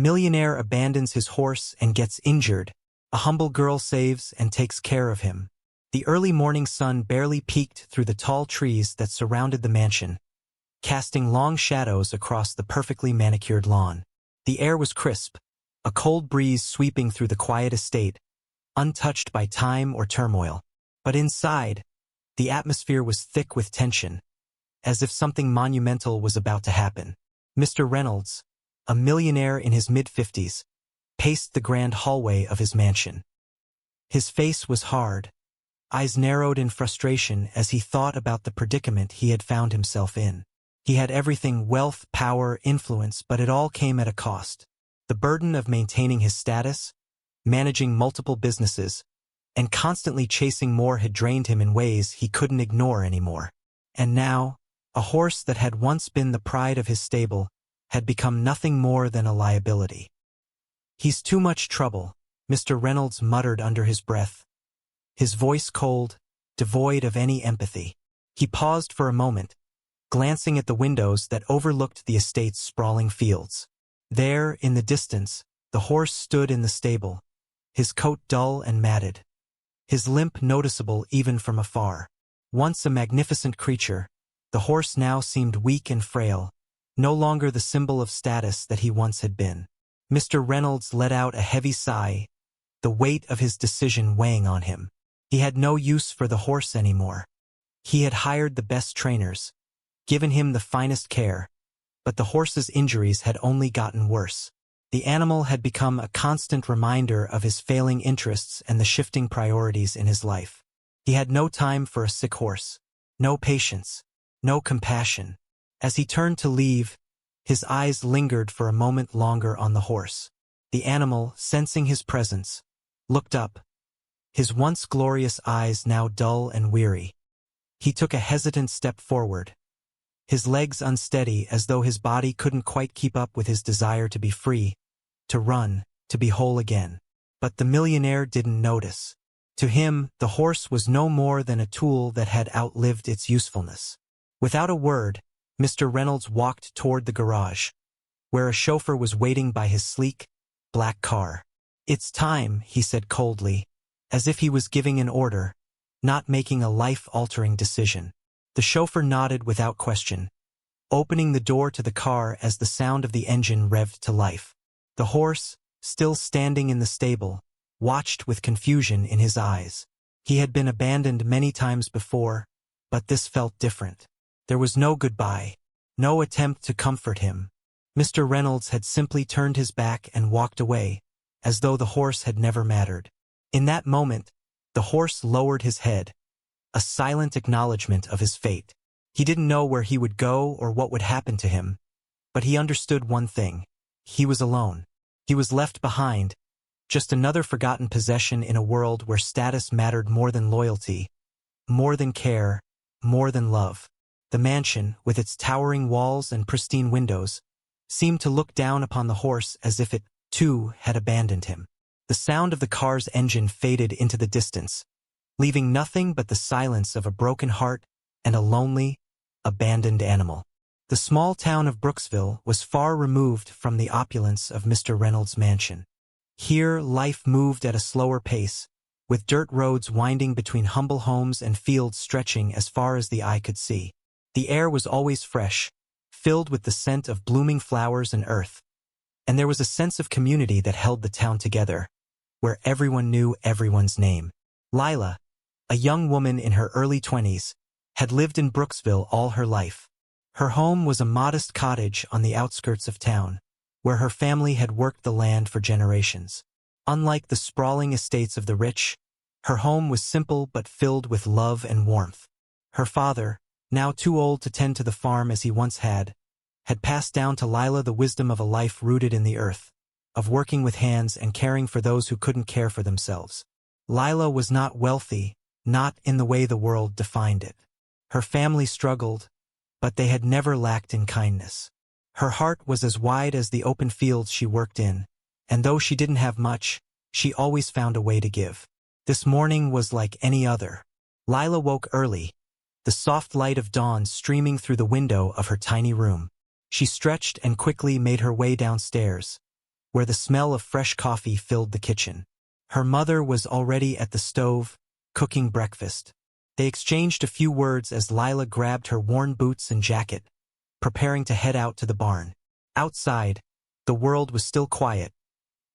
millionaire abandons his horse and gets injured. A humble girl saves and takes care of him. The early morning sun barely peeked through the tall trees that surrounded the mansion, casting long shadows across the perfectly manicured lawn. The air was crisp, a cold breeze sweeping through the quiet estate, untouched by time or turmoil. But inside, the atmosphere was thick with tension, as if something monumental was about to happen. Mr. Reynolds, a millionaire in his mid-50s, paced the grand hallway of his mansion. His face was hard, eyes narrowed in frustration as he thought about the predicament he had found himself in. He had everything: wealth, power, influence, but it all came at a cost. The burden of maintaining his status, managing multiple businesses, and constantly chasing more had drained him in ways he couldn't ignore anymore. And now, a horse that had once been the pride of his stable had become nothing more than a liability. "He's too much trouble," Mr. Reynolds muttered under his breath, his voice cold, devoid of any empathy. He paused for a moment, glancing at the windows that overlooked the estate's sprawling fields. There, in the distance, the horse stood in the stable, his coat dull and matted, his limp noticeable even from afar. Once a magnificent creature, the horse now seemed weak and frail, no longer the symbol of status that he once had been. Mr. Reynolds let out a heavy sigh, the weight of his decision weighing on him. He had no use for the horse anymore. He had hired the best trainers, given him the finest care, but the horse's injuries had only gotten worse. The animal had become a constant reminder of his failing interests and the shifting priorities in his life. He had no time for a sick horse, no patience, no compassion. As he turned to leave, his eyes lingered for a moment longer on the horse. The animal, sensing his presence, looked up, his once glorious eyes now dull and weary. He took a hesitant step forward, his legs unsteady as though his body couldn't quite keep up with his desire to be free, to run, to be whole again. But the millionaire didn't notice. To him, the horse was no more than a tool that had outlived its usefulness. Without a word, Mr. Reynolds walked toward the garage, where a chauffeur was waiting by his sleek, black car. "It's time," he said coldly, as if he was giving an order, not making a life-altering decision. The chauffeur nodded without question, opening the door to the car as the sound of the engine revved to life. The horse, still standing in the stable, watched with confusion in his eyes. He had been abandoned many times before, but this felt different. There was no goodbye, no attempt to comfort him. Mr. Reynolds had simply turned his back and walked away, as though the horse had never mattered. In that moment, the horse lowered his head, a silent acknowledgement of his fate. He didn't know where he would go or what would happen to him, but he understood one thing: he was alone. He was left behind, just another forgotten possession in a world where status mattered more than loyalty, more than care, more than love. The mansion, with its towering walls and pristine windows, seemed to look down upon the horse as if it, too, had abandoned him. The sound of the car's engine faded into the distance, leaving nothing but the silence of a broken heart and a lonely, abandoned animal. The small town of Brooksville was far removed from the opulence of Mr. Reynolds' mansion. Here, life moved at a slower pace, with dirt roads winding between humble homes and fields stretching as far as the eye could see. The air was always fresh, filled with the scent of blooming flowers and earth, and there was a sense of community that held the town together, where everyone knew everyone's name. Lila, a young woman in her early 20s, had lived in Brooksville all her life. Her home was a modest cottage on the outskirts of town, where her family had worked the land for generations. Unlike the sprawling estates of the rich, her home was simple but filled with love and warmth. Her father, now too old to tend to the farm as he once had passed down to Lila the wisdom of a life rooted in the earth, of working with hands and caring for those who couldn't care for themselves. Lila was not wealthy, not in the way the world defined it. Her family struggled, but they had never lacked in kindness. Her heart was as wide as the open fields she worked in, and though she didn't have much, she always found a way to give. This morning was like any other. Lila woke early, the soft light of dawn streaming through the window of her tiny room. She stretched and quickly made her way downstairs, where the smell of fresh coffee filled the kitchen. Her mother was already at the stove, cooking breakfast. They exchanged a few words as Lila grabbed her worn boots and jacket, preparing to head out to the barn. Outside, the world was still quiet,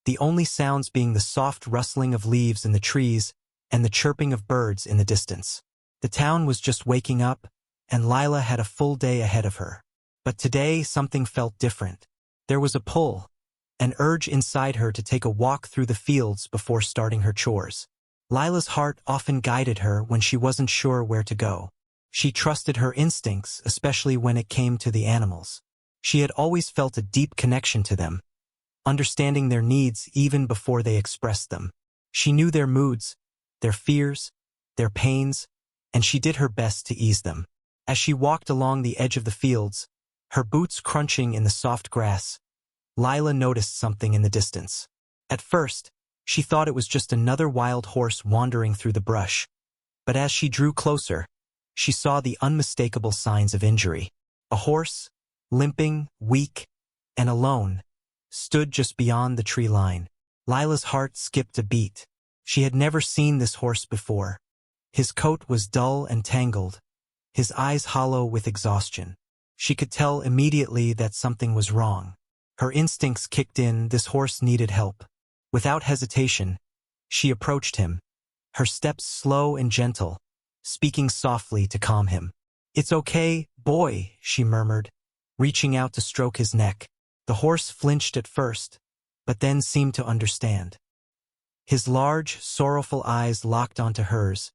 the only sounds being the soft rustling of leaves in the trees and the chirping of birds in the distance. The town was just waking up, and Lila had a full day ahead of her. But today something felt different. There was a pull, an urge inside her to take a walk through the fields before starting her chores. Lila's heart often guided her when she wasn't sure where to go. She trusted her instincts, especially when it came to the animals. She had always felt a deep connection to them, understanding their needs even before they expressed them. She knew their moods, their fears, their pains, and she did her best to ease them. As she walked along the edge of the fields, her boots crunching in the soft grass, Lila noticed something in the distance. At first, she thought it was just another wild horse wandering through the brush. But as she drew closer, she saw the unmistakable signs of injury. A horse, limping, weak, and alone, stood just beyond the tree line. Lila's heart skipped a beat. She had never seen this horse before. His coat was dull and tangled, his eyes hollow with exhaustion. She could tell immediately that something was wrong. Her instincts kicked in. This horse needed help. Without hesitation, she approached him, her steps slow and gentle, speaking softly to calm him. "It's okay, boy," she murmured, reaching out to stroke his neck. The horse flinched at first, but then seemed to understand. His large, sorrowful eyes locked onto hers,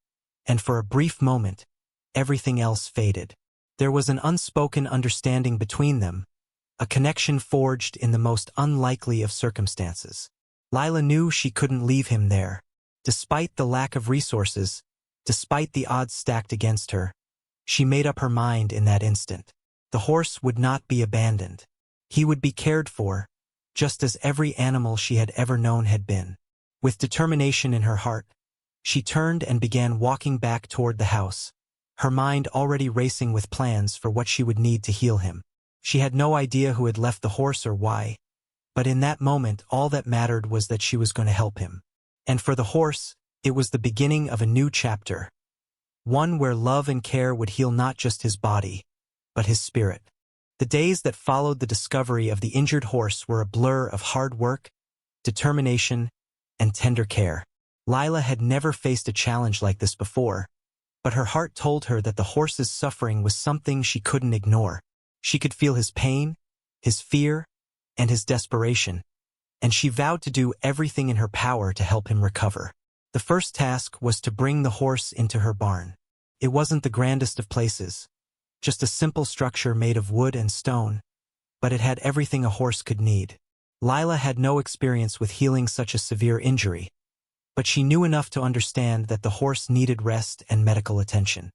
and for a brief moment, everything else faded. There was an unspoken understanding between them, a connection forged in the most unlikely of circumstances. Lila knew she couldn't leave him there. Despite the lack of resources, despite the odds stacked against her, she made up her mind in that instant. The horse would not be abandoned. He would be cared for, just as every animal she had ever known had been. With determination in her heart, she turned and began walking back toward the house, her mind already racing with plans for what she would need to heal him. She had no idea who had left the horse or why, but in that moment all that mattered was that she was going to help him. And for the horse, it was the beginning of a new chapter, one where love and care would heal not just his body, but his spirit. The days that followed the discovery of the injured horse were a blur of hard work, determination, and tender care. Lila had never faced a challenge like this before, but her heart told her that the horse's suffering was something she couldn't ignore. She could feel his pain, his fear, and his desperation, and she vowed to do everything in her power to help him recover. The first task was to bring the horse into her barn. It wasn't the grandest of places, just a simple structure made of wood and stone, but it had everything a horse could need. Lila had no experience with healing such a severe injury, but she knew enough to understand that the horse needed rest and medical attention.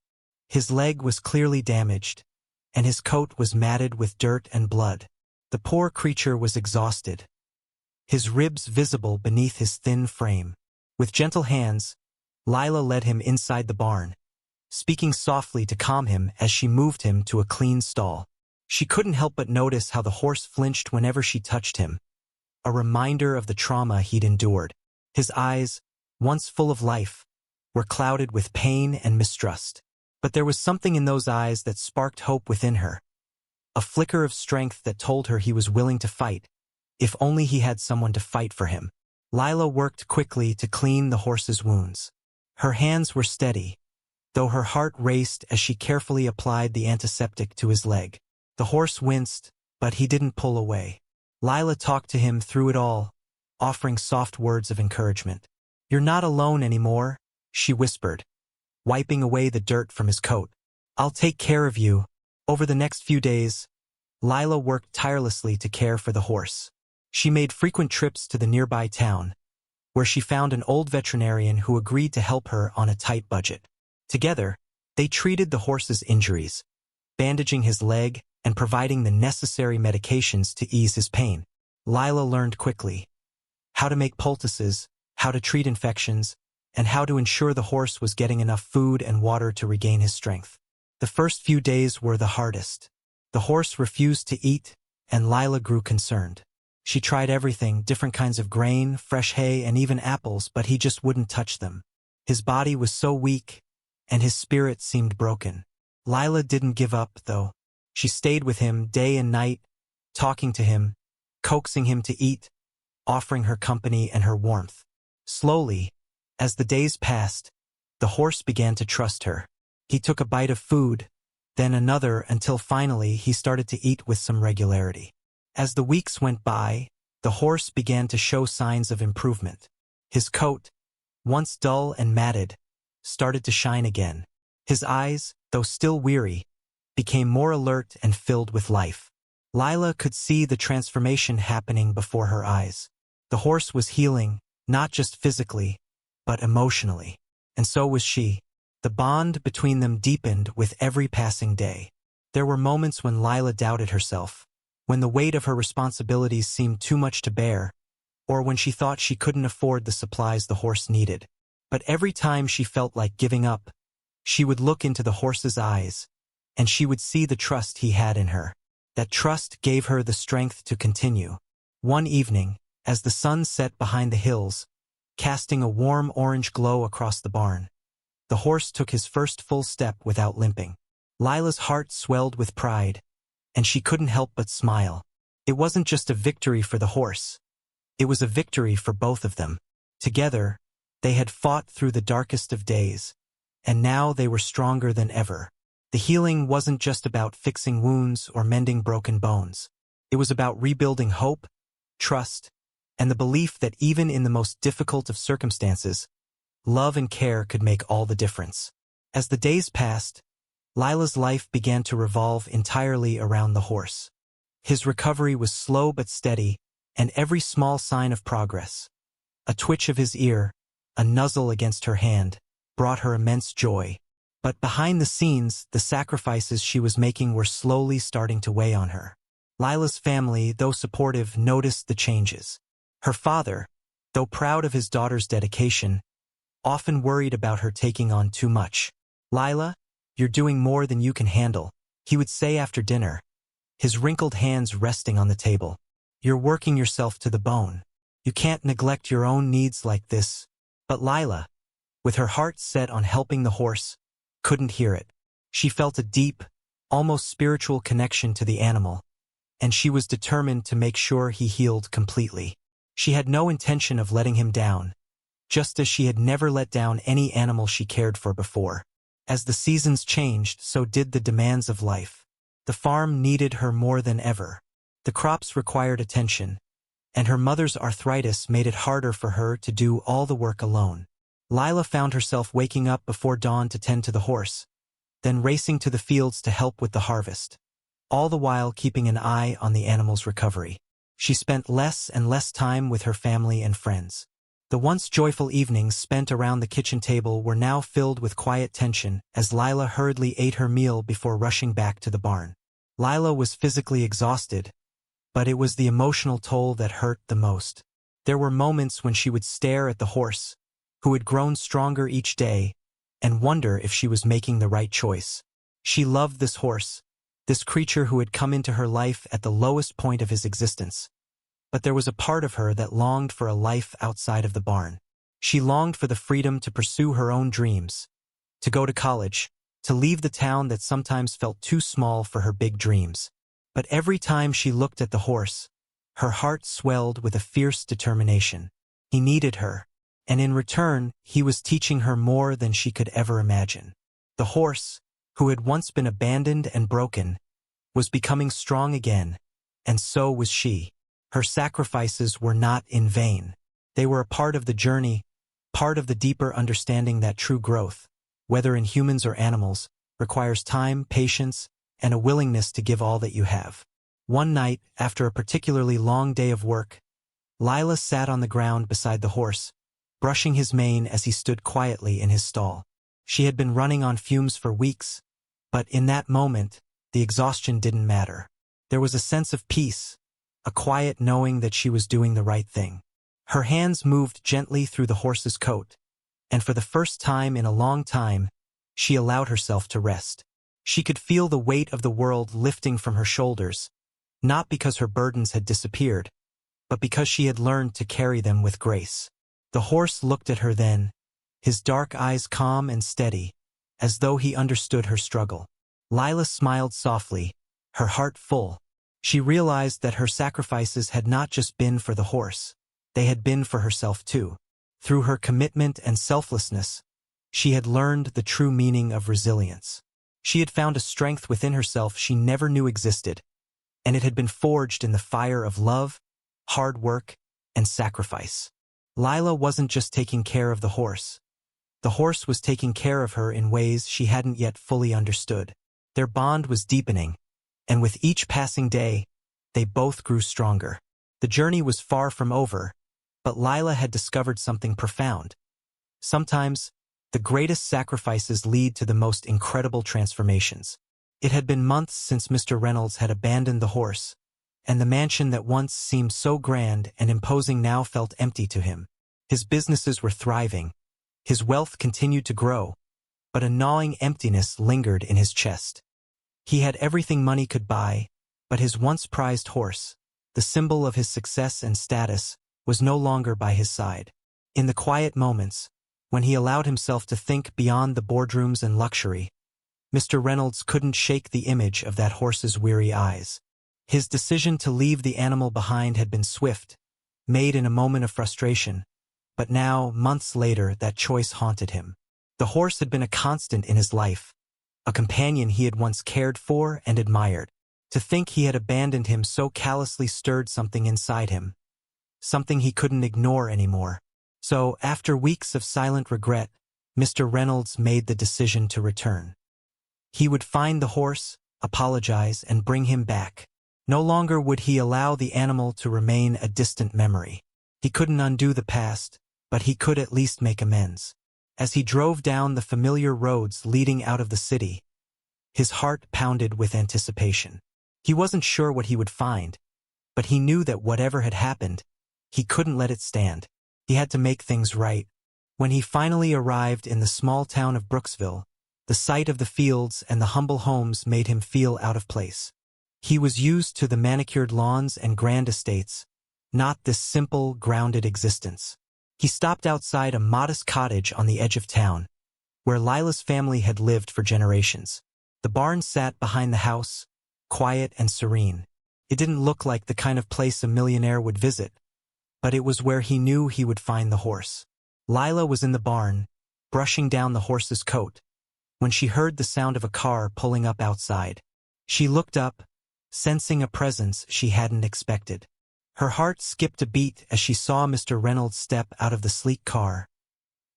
His leg was clearly damaged, and his coat was matted with dirt and blood. The poor creature was exhausted, his ribs visible beneath his thin frame. With gentle hands, Lila led him inside the barn, speaking softly to calm him as she moved him to a clean stall. She couldn't help but notice how the horse flinched whenever she touched him, a reminder of the trauma he'd endured. His eyes, once full of life, were clouded with pain and mistrust. But there was something in those eyes that sparked hope within her, a flicker of strength that told her he was willing to fight, if only he had someone to fight for him. Lila worked quickly to clean the horse's wounds. Her hands were steady, though her heart raced as she carefully applied the antiseptic to his leg. The horse winced, but he didn't pull away. Lila talked to him through it all, offering soft words of encouragement. "You're not alone anymore," she whispered, wiping away the dirt from his coat. "I'll take care of you." Over the next few days, Lila worked tirelessly to care for the horse. She made frequent trips to the nearby town, where she found an old veterinarian who agreed to help her on a tight budget. Together, they treated the horse's injuries, bandaging his leg and providing the necessary medications to ease his pain. Lila learned quickly how to make poultices, how to treat infections, and how to ensure the horse was getting enough food and water to regain his strength. The first few days were the hardest. The horse refused to eat, and Lila grew concerned. She tried everything, different kinds of grain, fresh hay, and even apples, but he just wouldn't touch them. His body was so weak, and his spirit seemed broken. Lila didn't give up, though. She stayed with him day and night, talking to him, coaxing him to eat, offering her company and her warmth. Slowly, as the days passed, the horse began to trust her. He took a bite of food, then another, until finally he started to eat with some regularity. As the weeks went by, the horse began to show signs of improvement. His coat, once dull and matted, started to shine again. His eyes, though still weary, became more alert and filled with life. Lila could see the transformation happening before her eyes. The horse was healing, not just physically, but emotionally. And so was she. The bond between them deepened with every passing day. There were moments when Lila doubted herself, when the weight of her responsibilities seemed too much to bear, or when she thought she couldn't afford the supplies the horse needed. But every time she felt like giving up, she would look into the horse's eyes, and she would see the trust he had in her. That trust gave her the strength to continue. One evening, as the sun set behind the hills, casting a warm orange glow across the barn, the horse took his first full step without limping. Lila's heart swelled with pride, and she couldn't help but smile. It wasn't just a victory for the horse. It was a victory for both of them. Together, they had fought through the darkest of days, and now they were stronger than ever. The healing wasn't just about fixing wounds or mending broken bones. It was about rebuilding hope, trust, and the belief that even in the most difficult of circumstances, love and care could make all the difference. As the days passed, Lila's life began to revolve entirely around the horse. His recovery was slow but steady, and every small sign of progress, a twitch of his ear, a nuzzle against her hand, brought her immense joy. But behind the scenes, the sacrifices she was making were slowly starting to weigh on her. Lila's family, though supportive, noticed the changes. Her father, though proud of his daughter's dedication, often worried about her taking on too much. "Lila, you're doing more than you can handle," he would say after dinner, his wrinkled hands resting on the table. "You're working yourself to the bone. You can't neglect your own needs like this." But Lila, with her heart set on helping the horse, couldn't hear it. She felt a deep, almost spiritual connection to the animal, and she was determined to make sure he healed completely. She had no intention of letting him down, just as she had never let down any animal she cared for before. As the seasons changed, so did the demands of life. The farm needed her more than ever. The crops required attention, and her mother's arthritis made it harder for her to do all the work alone. Lila found herself waking up before dawn to tend to the horse, then racing to the fields to help with the harvest, all the while keeping an eye on the animal's recovery. She spent less and less time with her family and friends. The once joyful evenings spent around the kitchen table were now filled with quiet tension as Lila hurriedly ate her meal before rushing back to the barn. Lila was physically exhausted, but it was the emotional toll that hurt the most. There were moments when she would stare at the horse, who had grown stronger each day, and wonder if she was making the right choice. She loved this horse, this creature who had come into her life at the lowest point of his existence. But there was a part of her that longed for a life outside of the barn. She longed for the freedom to pursue her own dreams, to go to college, to leave the town that sometimes felt too small for her big dreams. But every time she looked at the horse, her heart swelled with a fierce determination. He needed her, and in return, he was teaching her more than she could ever imagine. The horse, who had once been abandoned and broken, was becoming strong again, and so was she. Her sacrifices were not in vain. They were a part of the journey, part of the deeper understanding that true growth, whether in humans or animals, requires time, patience, and a willingness to give all that you have. One night, after a particularly long day of work, Lila sat on the ground beside the horse, brushing his mane as he stood quietly in his stall. She had been running on fumes for weeks, but in that moment, the exhaustion didn't matter. There was a sense of peace, a quiet knowing that she was doing the right thing. Her hands moved gently through the horse's coat, and for the first time in a long time, she allowed herself to rest. She could feel the weight of the world lifting from her shoulders, not because her burdens had disappeared, but because she had learned to carry them with grace. The horse looked at her then, his dark eyes calm and steady, as though he understood her struggle. Lila smiled softly, her heart full. She realized that her sacrifices had not just been for the horse, they had been for herself too. Through her commitment and selflessness, she had learned the true meaning of resilience. She had found a strength within herself she never knew existed, and it had been forged in the fire of love, hard work, and sacrifice. Lila wasn't just taking care of the horse. The horse was taking care of her in ways she hadn't yet fully understood. Their bond was deepening, and with each passing day, they both grew stronger. The journey was far from over, but Lila had discovered something profound. Sometimes, the greatest sacrifices lead to the most incredible transformations. It had been months since Mr. Reynolds had abandoned the horse, and the mansion that once seemed so grand and imposing now felt empty to him. His businesses were thriving. His wealth continued to grow, but a gnawing emptiness lingered in his chest. He had everything money could buy, but his once prized horse, the symbol of his success and status, was no longer by his side. In the quiet moments, when he allowed himself to think beyond the boardrooms and luxury, Mr. Reynolds couldn't shake the image of that horse's weary eyes. His decision to leave the animal behind had been swift, made in a moment of frustration, but now, months later, that choice haunted him. The horse had been a constant in his life, a companion he had once cared for and admired. To think he had abandoned him so callously stirred something inside him, something he couldn't ignore anymore. So, after weeks of silent regret, Mr. Reynolds made the decision to return. He would find the horse, apologize, and bring him back. No longer would he allow the animal to remain a distant memory. He couldn't undo the past, but he could at least make amends. As he drove down the familiar roads leading out of the city, his heart pounded with anticipation. He wasn't sure what he would find, but he knew that whatever had happened, he couldn't let it stand. He had to make things right. When he finally arrived in the small town of Brooksville, the sight of the fields and the humble homes made him feel out of place. He was used to the manicured lawns and grand estates, not this simple, grounded existence. He stopped outside a modest cottage on the edge of town, where Lila's family had lived for generations. The barn sat behind the house, quiet and serene. It didn't look like the kind of place a millionaire would visit, but it was where he knew he would find the horse. Lila was in the barn, brushing down the horse's coat, when she heard the sound of a car pulling up outside. She looked up, sensing a presence she hadn't expected. Her heart skipped a beat as she saw Mr. Reynolds step out of the sleek car,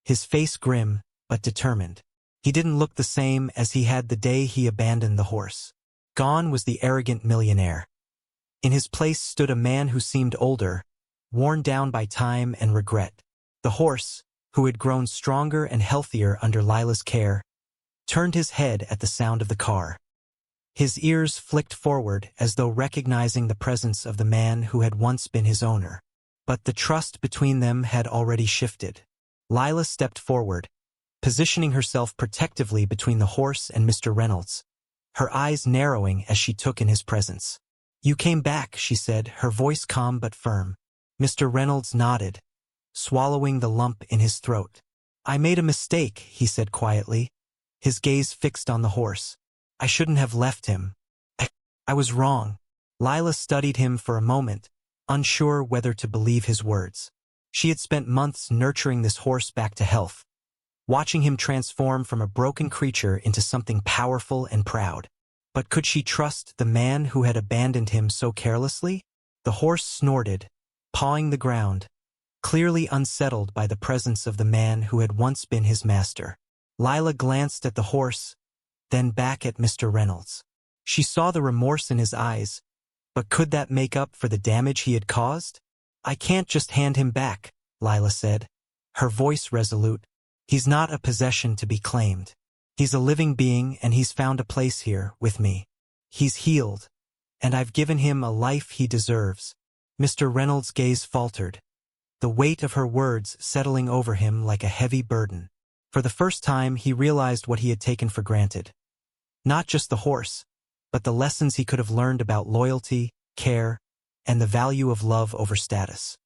his face grim but determined. He didn't look the same as he had the day he abandoned the horse. Gone was the arrogant millionaire. In his place stood a man who seemed older, worn down by time and regret. The horse, who had grown stronger and healthier under Lila's care, turned his head at the sound of the car. His ears flicked forward as though recognizing the presence of the man who had once been his owner. But the trust between them had already shifted. Lila stepped forward, positioning herself protectively between the horse and Mr. Reynolds, her eyes narrowing as she took in his presence. "You came back," she said, her voice calm but firm. Mr. Reynolds nodded, swallowing the lump in his throat. "I made a mistake," he said quietly, his gaze fixed on the horse. "I shouldn't have left him. I was wrong." Lila studied him for a moment, unsure whether to believe his words. She had spent months nurturing this horse back to health, watching him transform from a broken creature into something powerful and proud. But could she trust the man who had abandoned him so carelessly? The horse snorted, pawing the ground, clearly unsettled by the presence of the man who had once been his master. Lila glanced at the horse, then back at Mr. Reynolds. She saw the remorse in his eyes, but could that make up for the damage he had caused? "I can't just hand him back," Lila said, her voice resolute. "He's not a possession to be claimed. He's a living being, and he's found a place here with me. He's healed, and I've given him a life he deserves." Mr. Reynolds' gaze faltered, the weight of her words settling over him like a heavy burden. For the first time, he realized what he had taken for granted. Not just the horse, but the lessons he could have learned about loyalty, care, and the value of love over status.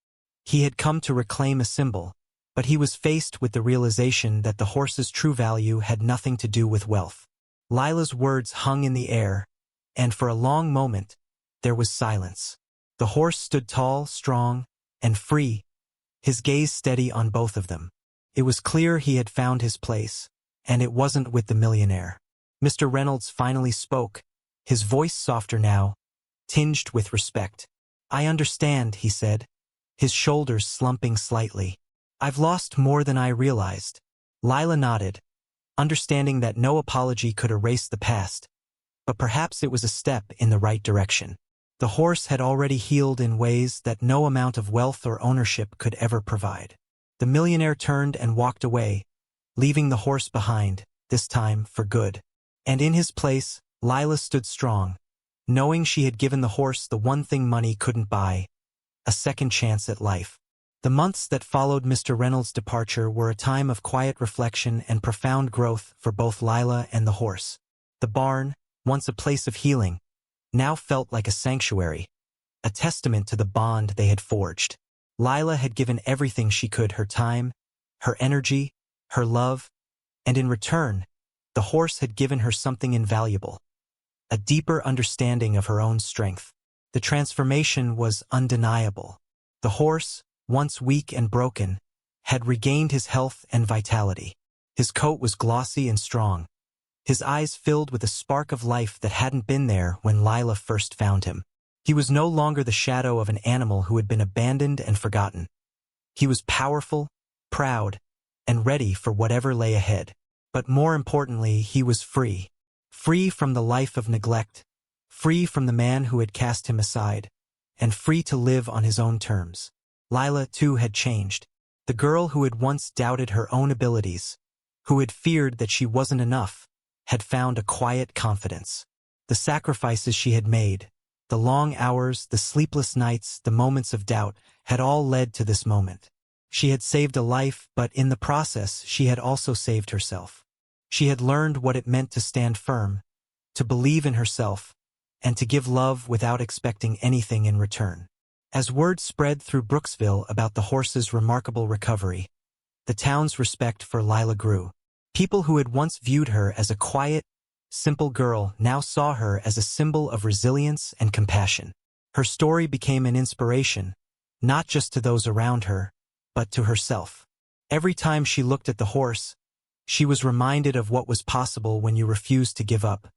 He had come to reclaim a symbol, but he was faced with the realization that the horse's true value had nothing to do with wealth. Lila's words hung in the air, and for a long moment, there was silence. The horse stood tall, strong, and free, his gaze steady on both of them. It was clear he had found his place, and it wasn't with the millionaire. Mr. Reynolds finally spoke, his voice softer now, tinged with respect. "I understand," he said, his shoulders slumping slightly. "I've lost more than I realized." Lila nodded, understanding that no apology could erase the past, but perhaps it was a step in the right direction. The horse had already healed in ways that no amount of wealth or ownership could ever provide. The millionaire turned and walked away, leaving the horse behind, this time for good. And in his place, Lila stood strong, knowing she had given the horse the one thing money couldn't buy, a second chance at life. The months that followed Mr. Reynolds' departure were a time of quiet reflection and profound growth for both Lila and the horse. The barn, once a place of healing, now felt like a sanctuary, a testament to the bond they had forged. Lila had given everything she could, her time, her energy, her love, and in return, the horse had given her something invaluable, a deeper understanding of her own strength. The transformation was undeniable. The horse, once weak and broken, had regained his health and vitality. His coat was glossy and strong, his eyes filled with a spark of life that hadn't been there when Lila first found him. He was no longer the shadow of an animal who had been abandoned and forgotten. He was powerful, proud, and ready for whatever lay ahead. But more importantly, he was free. Free from the life of neglect, free from the man who had cast him aside, and free to live on his own terms. Lila, too, had changed. The girl who had once doubted her own abilities, who had feared that she wasn't enough, had found a quiet confidence. The sacrifices she had made, the long hours, the sleepless nights, the moments of doubt, had all led to this moment. She had saved a life, but in the process, she had also saved herself. She had learned what it meant to stand firm, to believe in herself, and to give love without expecting anything in return. As word spread through Brooksville about the horse's remarkable recovery, the town's respect for Lila grew. People who had once viewed her as a quiet, simple girl now saw her as a symbol of resilience and compassion. Her story became an inspiration, not just to those around her, but to herself. Every time she looked at the horse, she was reminded of what was possible when you refused to give up,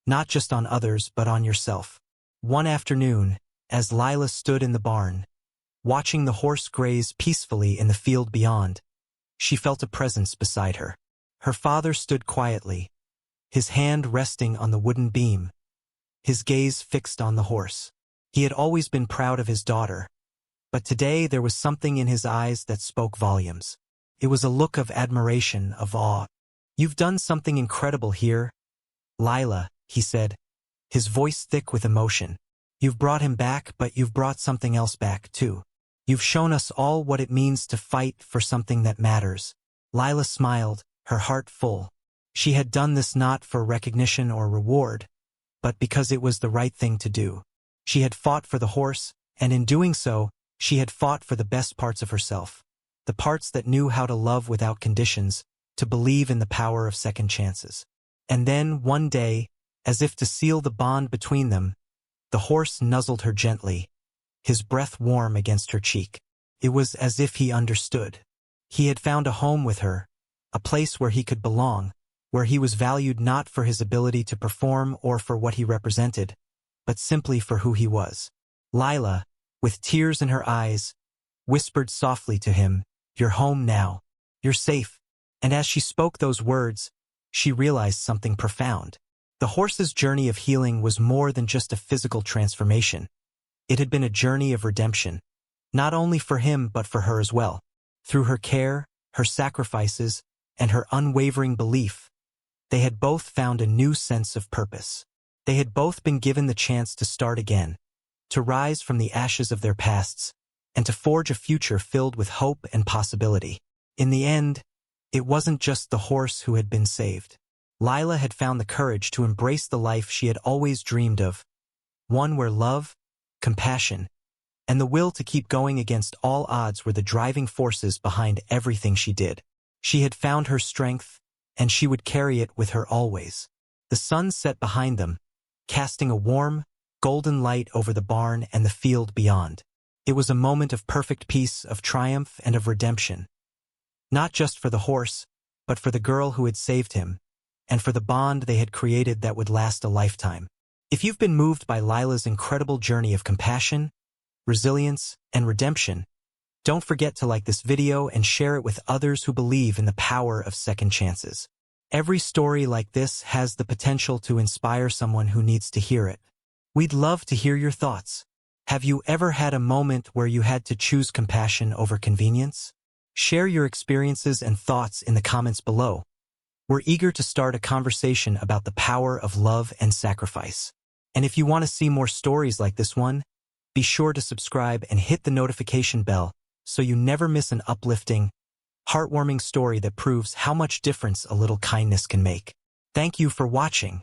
not just on others but on yourself. One afternoon, as Lila stood in the barn, watching the horse graze peacefully in the field beyond, she felt a presence beside her. Her father stood quietly, his hand resting on the wooden beam, his gaze fixed on the horse. He had always been proud of his daughter, but today there was something in his eyes that spoke volumes. It was a look of admiration, of awe. "You've done something incredible here, Lila," he said, his voice thick with emotion. "You've brought him back, but you've brought something else back, too. You've shown us all what it means to fight for something that matters." Lila smiled, her heart full. She had done this not for recognition or reward, but because it was the right thing to do. She had fought for the horse, and in doing so, she had fought for the best parts of herself, the parts that knew how to love without conditions, to believe in the power of second chances. And then, one day, as if to seal the bond between them, the horse nuzzled her gently, his breath warm against her cheek. It was as if he understood. He had found a home with her, a place where he could belong, where he was valued not for his ability to perform or for what he represented, but simply for who he was. Lila, with tears in her eyes, whispered softly to him, "You're home now. You're safe." And as she spoke those words, she realized something profound. The horse's journey of healing was more than just a physical transformation. It had been a journey of redemption, not only for him but for her as well. Through her care, her sacrifices, and her unwavering belief, they had both found a new sense of purpose. They had both been given the chance to start again, to rise from the ashes of their pasts, and to forge a future filled with hope and possibility. In the end, it wasn't just the horse who had been saved. Lila had found the courage to embrace the life she had always dreamed of, one where love, compassion, and the will to keep going against all odds were the driving forces behind everything she did. She had found her strength, and she would carry it with her always. The sun set behind them, casting a warm, golden light over the barn and the field beyond. It was a moment of perfect peace, of triumph, and of redemption. Not just for the horse, but for the girl who had saved him, and for the bond they had created that would last a lifetime. If you've been moved by Lila's incredible journey of compassion, resilience, and redemption, don't forget to like this video and share it with others who believe in the power of second chances. Every story like this has the potential to inspire someone who needs to hear it. We'd love to hear your thoughts. Have you ever had a moment where you had to choose compassion over convenience? Share your experiences and thoughts in the comments below. We're eager to start a conversation about the power of love and sacrifice. And if you want to see more stories like this one, be sure to subscribe and hit the notification bell so you never miss an uplifting, heartwarming story that proves how much difference a little kindness can make. Thank you for watching.